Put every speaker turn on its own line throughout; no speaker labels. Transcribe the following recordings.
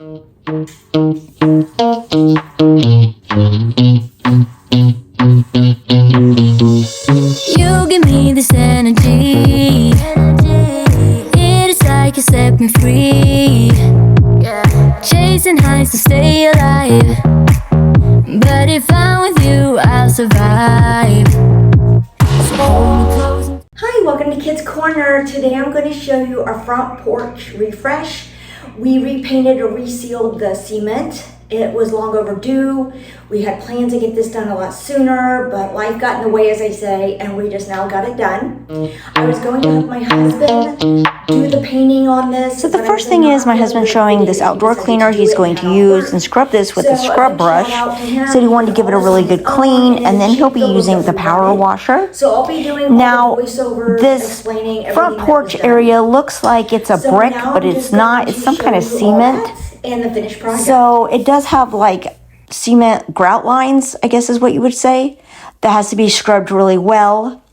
You give me this energy. It is like you set me free. Chasing highs to stay alive. But if I'm with you, I'll survive. So hold me close.
Hi, welcome to Kids Corner. Today I'm going to show you our front porch refresh. We repainted or resealed the cement. It was long overdue. We had plans to get this done a lot sooner, but life got in the way, as I say, and we just now got it done. I was going to have my husband do the painting on this.
So the first thing is my husband showing this outdoor cleaner he's going to use and scrub this with a scrub brush. Said he wanted to give it a really good clean, and then he'll be using the power washer.
So I'll be doing
now this front porch area looks like it's a brick, but it's not. It's some kind of cement.
And the finished product.
So it does have like cement grout lines, I guess is what you would say. That has to be scrubbed really well.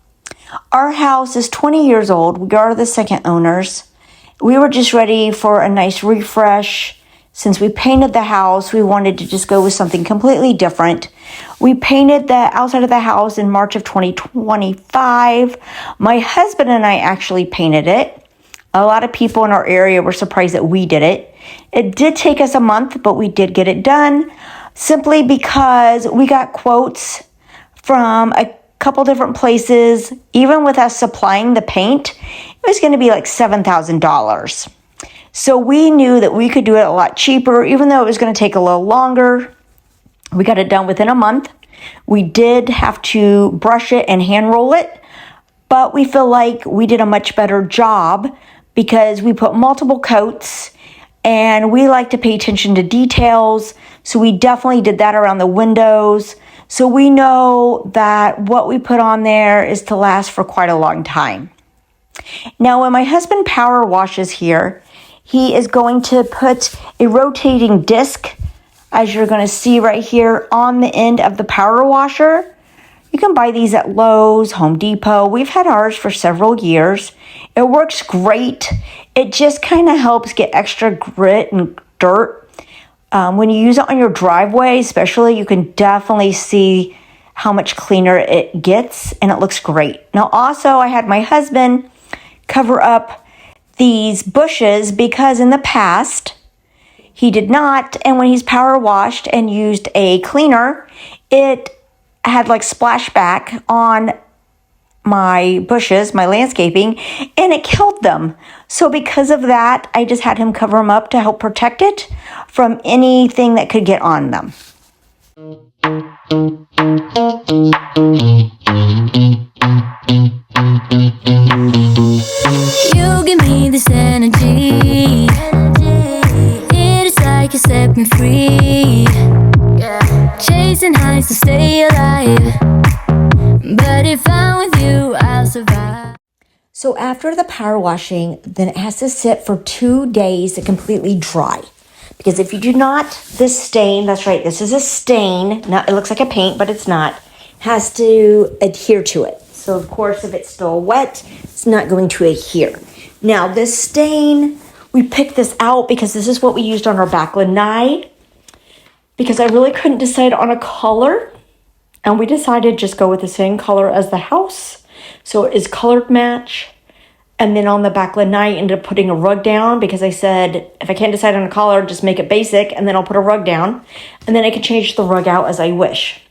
Our house is 20 years old. We are the second owners. We were just ready for a nice refresh. Since we painted the house, we wanted to just go with something completely different. We painted the outside of the house in March of 2025. My husband and I actually painted it. A lot of people in our area were surprised that we did it. It did take us a month, but we did get it done simply because we got quotes from a couple different places. Even with us supplying the paint, it was going to be like $7,000. So we knew that we could do it a lot cheaper, even though it was going to take a little longer. We got it done within a month. We did have to brush it and hand roll it, but we feel like we did a much better job because we put multiple coats and we like to pay attention to details. So we definitely did that around the windows. So we know that what we put on there is to last for quite a long time. Now, when my husband power washes here, he is going to put a rotating disc, as you're going to see right here, on the end of the power washer. You can buy these at Lowe's, Home Depot. We've had ours for several years. It works great. It just kind of helps get extra grit and dirt. When you use it on your driveway, especially, you can definitely see how much cleaner it gets, and it looks great. Now, also, I had my husband cover up these bushes because in the past, he did not, and when he's power washed and used a cleaner, it had like splashback on my bushes, my landscaping, and it killed them. So because of that, I just had him cover them up to help protect it from anything that could get on them.
You give me this energy. It is like you set me free. Chasing highs to stay alive. But if I'm with you, I'll survive.
So after the power washing, then it has to sit for 2 days to completely dry. Because if you do not, this stain, that's right, this is a stain. Now it looks like a paint, but it's not. Has to adhere to it. So of course, if it's still wet, it's not going to adhere. Now this stain, we picked this out because this is what we used on our back lanai. Because I really couldn't decide on a color. And we decided just go with the same color as the house. So it is colored match. And then on the back lanai, I ended up putting a rug down because I said, if I can't decide on a color, just make it basic and then I'll put a rug down. And then I can change the rug out as I wish.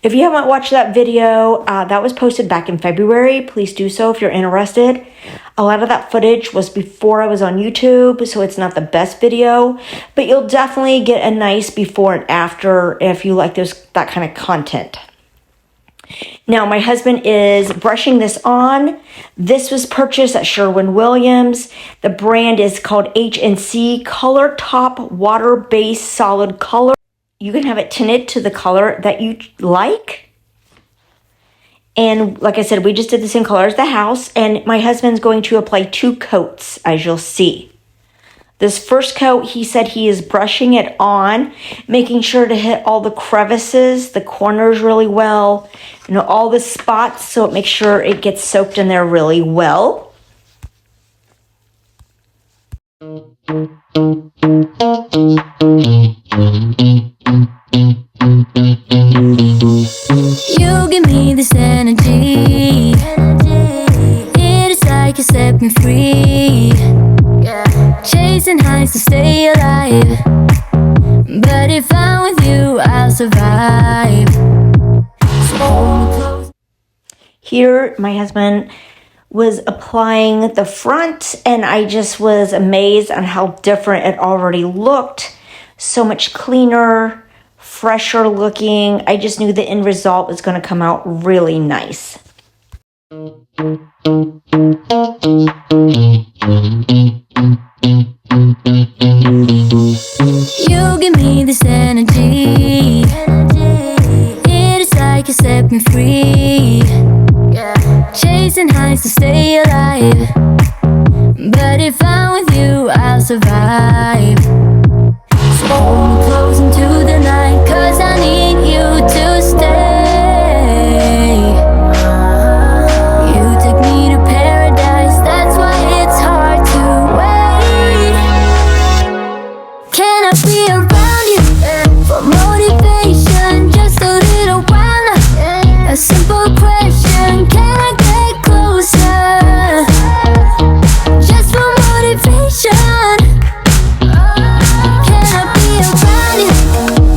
If you haven't watched that video, that was posted back in February. Please do so if you're interested. A lot of that footage was before I was on YouTube, so it's not the best video, but you'll definitely get a nice before and after if you like that kind of content. Now, my husband is brushing this on. This was purchased at Sherwin-Williams. The brand is called H&C Color Top Water Based Solid Color. You can have it tinted to the color that you like. And like I said, we just did the same color as the house. And my husband's going to apply 2 coats, as you'll see. This first coat, he said he is brushing it on, making sure to hit all the crevices, the corners really well, all the spots, so it makes sure it gets soaked in there really well.
You give me this energy. It is like you set me free. Chasing highs to stay alive. But if I'm with you, I'll survive. So hold me close.
Here, my husband was applying the front, and I just was amazed on how different it already looked. So much cleaner, fresher looking. I just knew the end result was going to come out really nice.
You give me this energy. It is like you set me free. Chasing highs to stay alive. But if I'm with you, I'll survive. So hold me close into the night, 'cause I need you to stay. You take me to paradise, that's why it's hard to wait. Can I be around you for motivation? Just a little while now. A simple question, can I get closer? Just for motivation. Can I be around you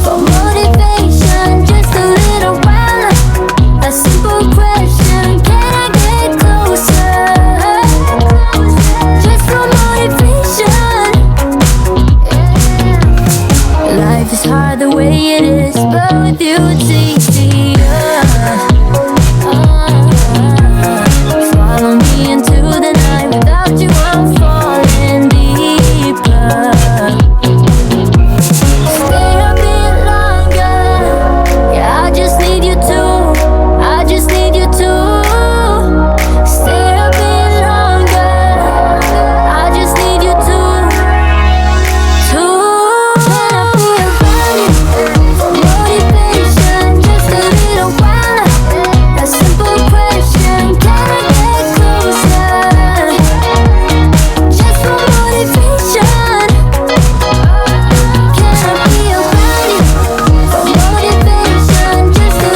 for motivation? Just a little while now. A simple question, can I get closer? Just for motivation. Life is hard the way it is, but with you it's easier. Follow me into the night, without you I'm falling deeper. Stay a bit longer, yeah, I just need you to, I just need you to. Stay a bit longer, I just need you to. Can I be around you for motivation? Just a little while now. A simple question, can I get closer? Just for motivation. Can I be around you for motivation? Just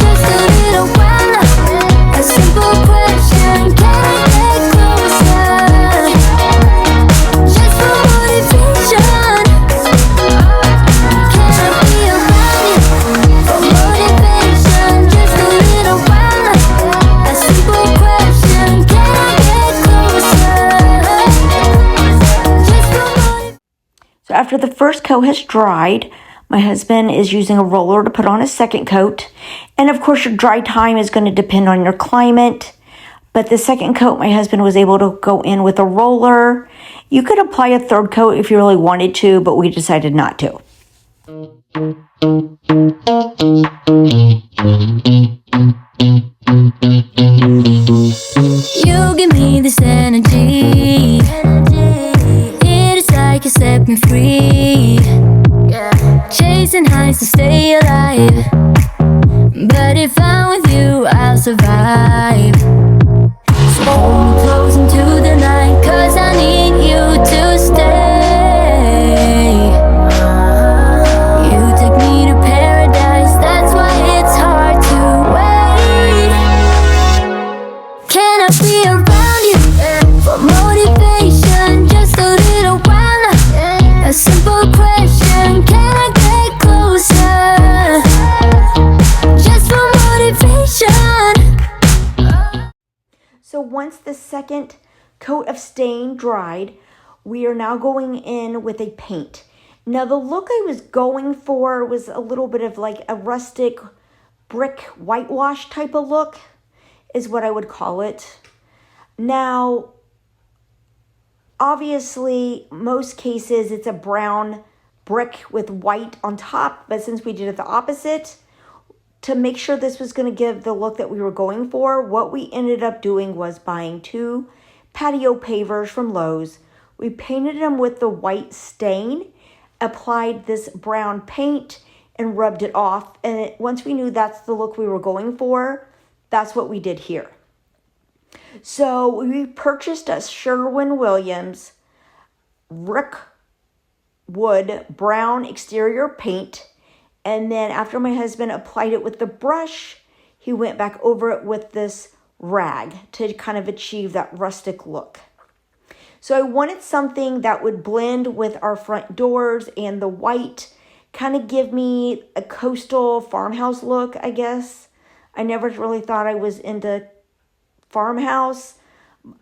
a little while now. A simple question, can I get closer? Just for motivation.
So after the first coat has dried, my husband is using a roller to put on a second coat. And of course, your dry time is going to depend on your climate. But the second coat, my husband was able to go in with a roller. You could apply a third coat if you really wanted to, but we decided not to.
You give me this energy. It is like you set me free. Chasing highs to stay alive. But if I'm with you, I'll survive. So hold me close into the night, 'cause I need you to stay. You take me to paradise, that's why it's hard to wait. Can I be around you for motivation? Just a little while now. A simple question, can I get closer? Just for motivation.
So once the second coat of stain dried, we are now going in with a paint. Now the look I was going for was a little bit of like a rustic brick whitewash type of look, is what I would call it. Now, Obviously, most cases it's a brown brick with white on top, but since we did it the opposite, to make sure this was going to give the look that we were going for, what we ended up doing was buying 2 patio pavers from Lowe's. We painted them with the white stain, applied this brown paint, and rubbed it off. And once we knew that's the look we were going for, that's what we did here. So we purchased a Sherwin-Williams brick wood brown exterior paint. And then after my husband applied it with the brush, he went back over it with this rag to kind of achieve that rustic look. So I wanted something that would blend with our front doors, and the white kind of give me a coastal farmhouse look, I guess. I never really thought I was into farmhouse.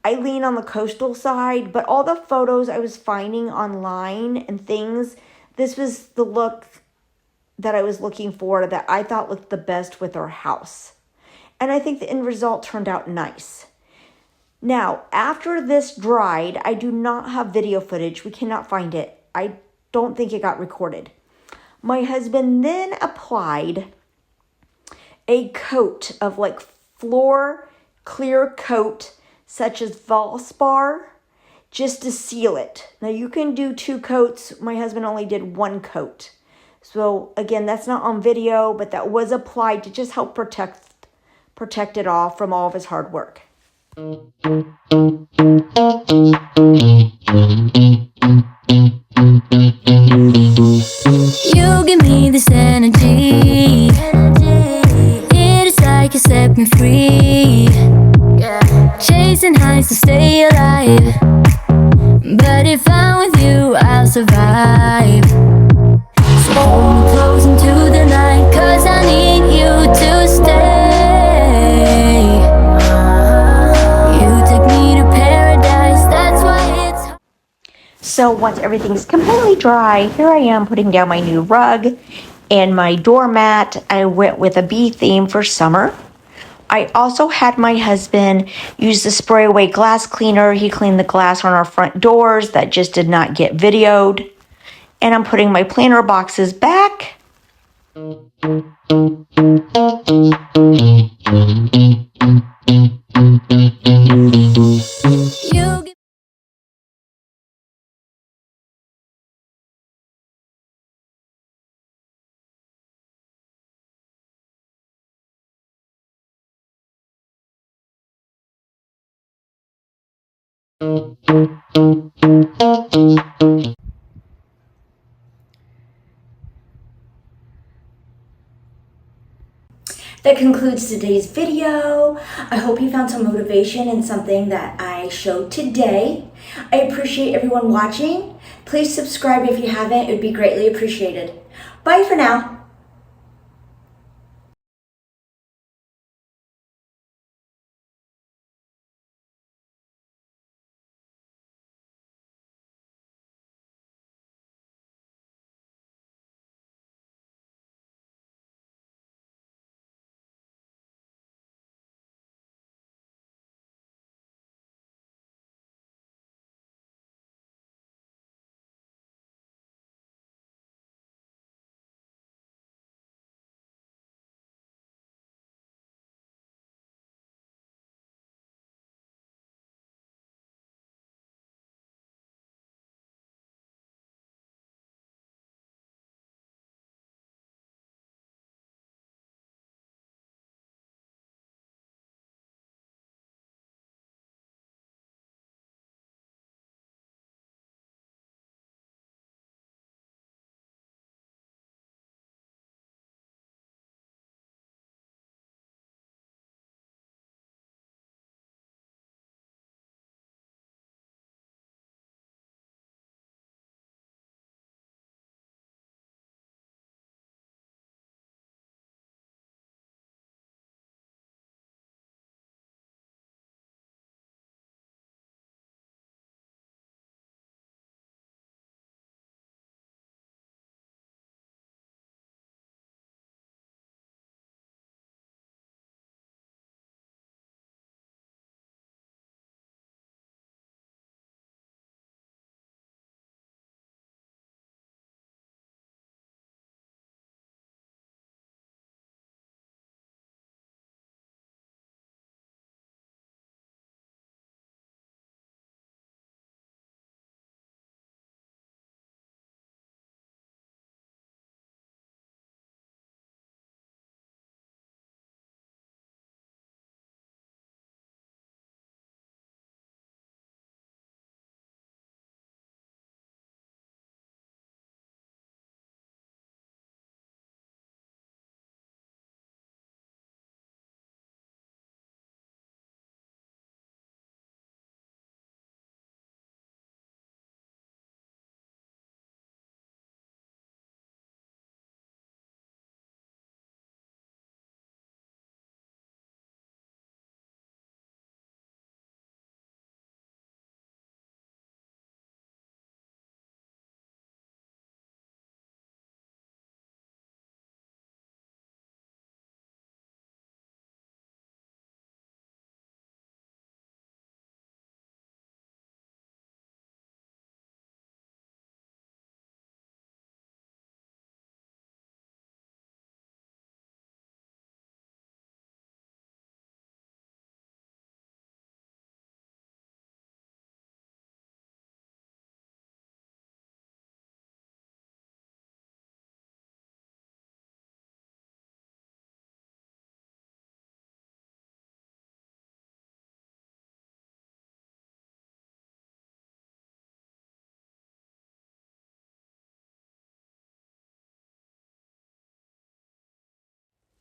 I lean on the coastal side, but all the photos I was finding online and things, this was the look that I was looking for, that I thought looked the best with our house. And I think the end result turned out nice. Now, after this dried, I do not have video footage. We cannot find it. I don't think it got recorded. My husband then applied a coat of like floor clear coat, such as Valspar, just to seal it. Now you can do 2 coats. My husband only did 1 coat. So again, that's not on video, but that was applied to just help protect it all from all of his hard work.
You give me this energy. It is like you set me free. Chasing highs to stay alive. But if I'm with you, I'll survive. So hold me close into the night, 'cause I need you to stay. You take me to paradise, that's why it's.
So once everything's completely dry, here I am putting down my new rug and my doormat. I went with a bee theme for summer. I also had my husband use the spray away glass cleaner. He cleaned the glass on our front doors that just did not get videoed. And I'm putting my planter boxes back.
You
That concludes today's video. I hope you found some motivation in something that I showed today. I appreciate everyone watching. Please subscribe if you haven't. It would be greatly appreciated. Bye for now.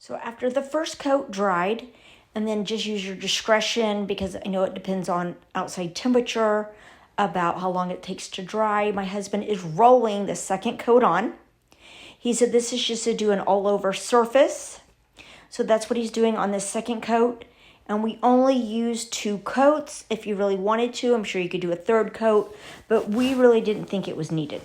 So after the first coat dried, and then just use your discretion because I know it depends on outside temperature about how long it takes to dry. My husband is rolling the second coat on. He said this is just to do an all over surface. So that's what he's doing on this second coat. And we only use 2 coats. If you really wanted to, I'm sure you could do a third coat, but we really didn't think it was needed.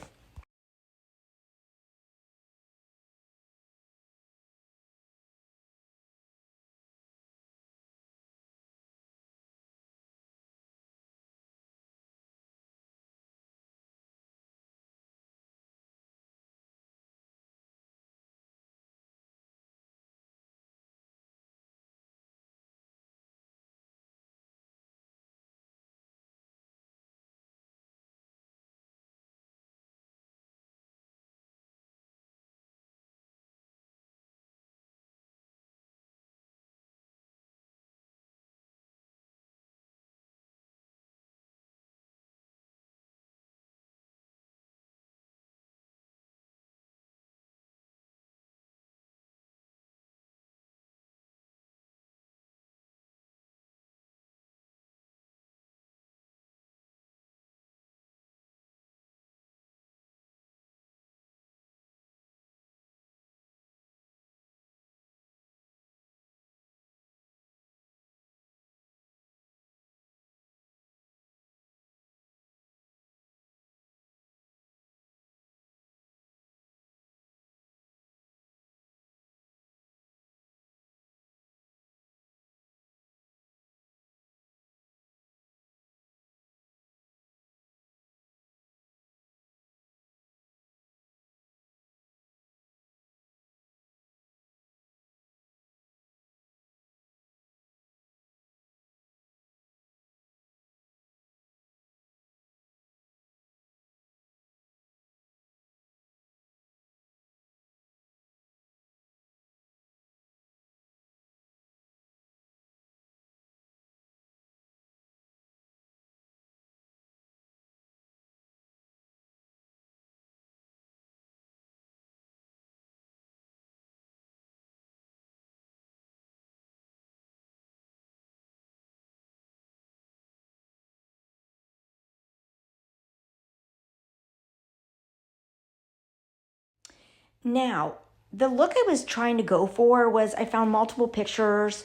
Now, the look I was trying to go for was I found multiple pictures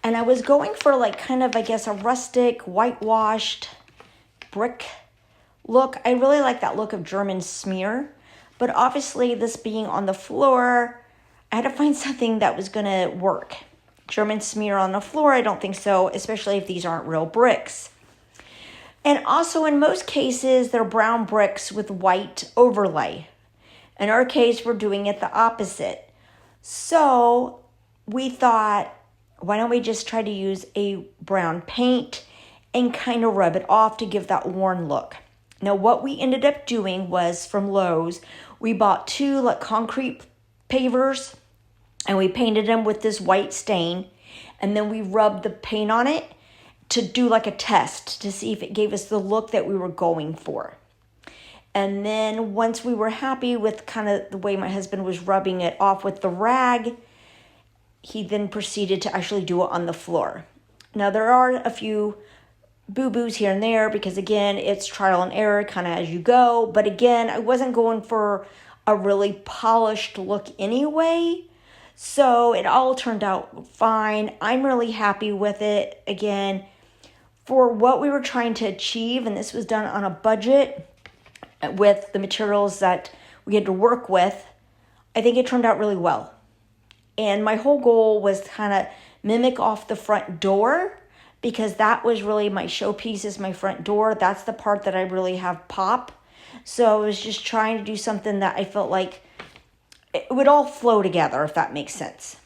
and I was going for like kind of, I guess, a rustic, whitewashed brick look. I really like that look of German smear, but obviously this being on the floor, I had to find something that was going to work. German smear on the floor, I don't think so, especially if these aren't real bricks. And also in most cases, they're brown bricks with white overlay. In our case, we're doing it the opposite. So we thought, why don't we just try to use a brown paint and kind of rub it off to give that worn look. Now, what we ended up doing was from Lowe's, we bought 2 like concrete pavers and we painted them with this white stain. And then we rubbed the paint on it to do like a test to see if it gave us the look that we were going for. And then once we were happy with kind of the way my husband was rubbing it off with the rag, he then proceeded to actually do it on the floor. Now, there are a few boo-boos here and there because, again, it's trial and error kind of as you go. But again, I wasn't going for a really polished look anyway. So it all turned out fine. I'm really happy with it. Again, for what we were trying to achieve, and this was done on a budget with the materials that we had to work with, I think it turned out really well. And my whole goal was to kind of mimic off the front door because that was really my showpiece is my front door. That's the part that I really have pop. So I was just trying to do something that I felt like it would all flow together, if that makes sense.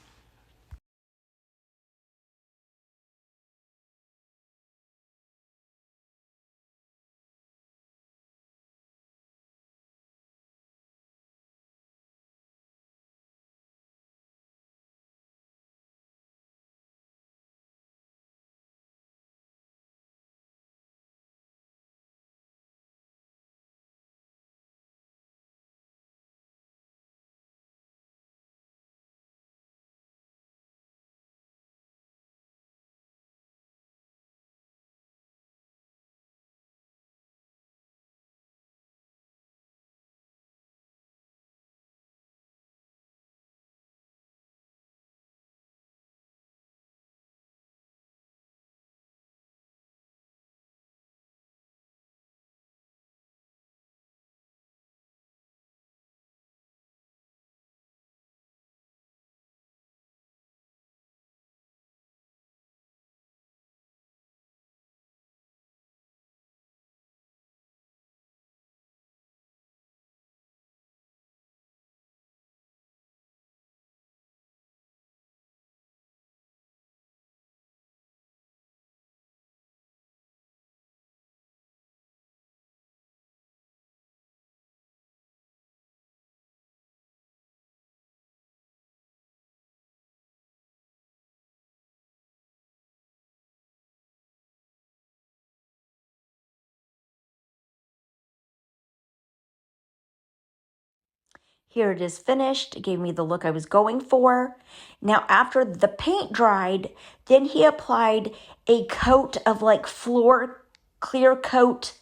Here it is finished. It gave me the look I was going for. Now, after the paint dried, then he applied a coat of like floor clear coat,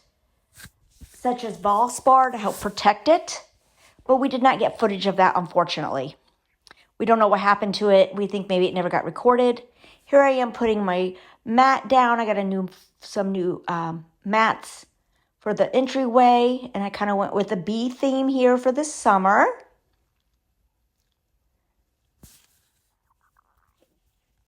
such as Valspar, to help protect it. But we did not get footage of that, unfortunately. We don't know what happened to it. We think maybe it never got recorded. Here I am putting my mat down. I got some new mats for the entryway, and I kind of went with a bee theme here for the summer.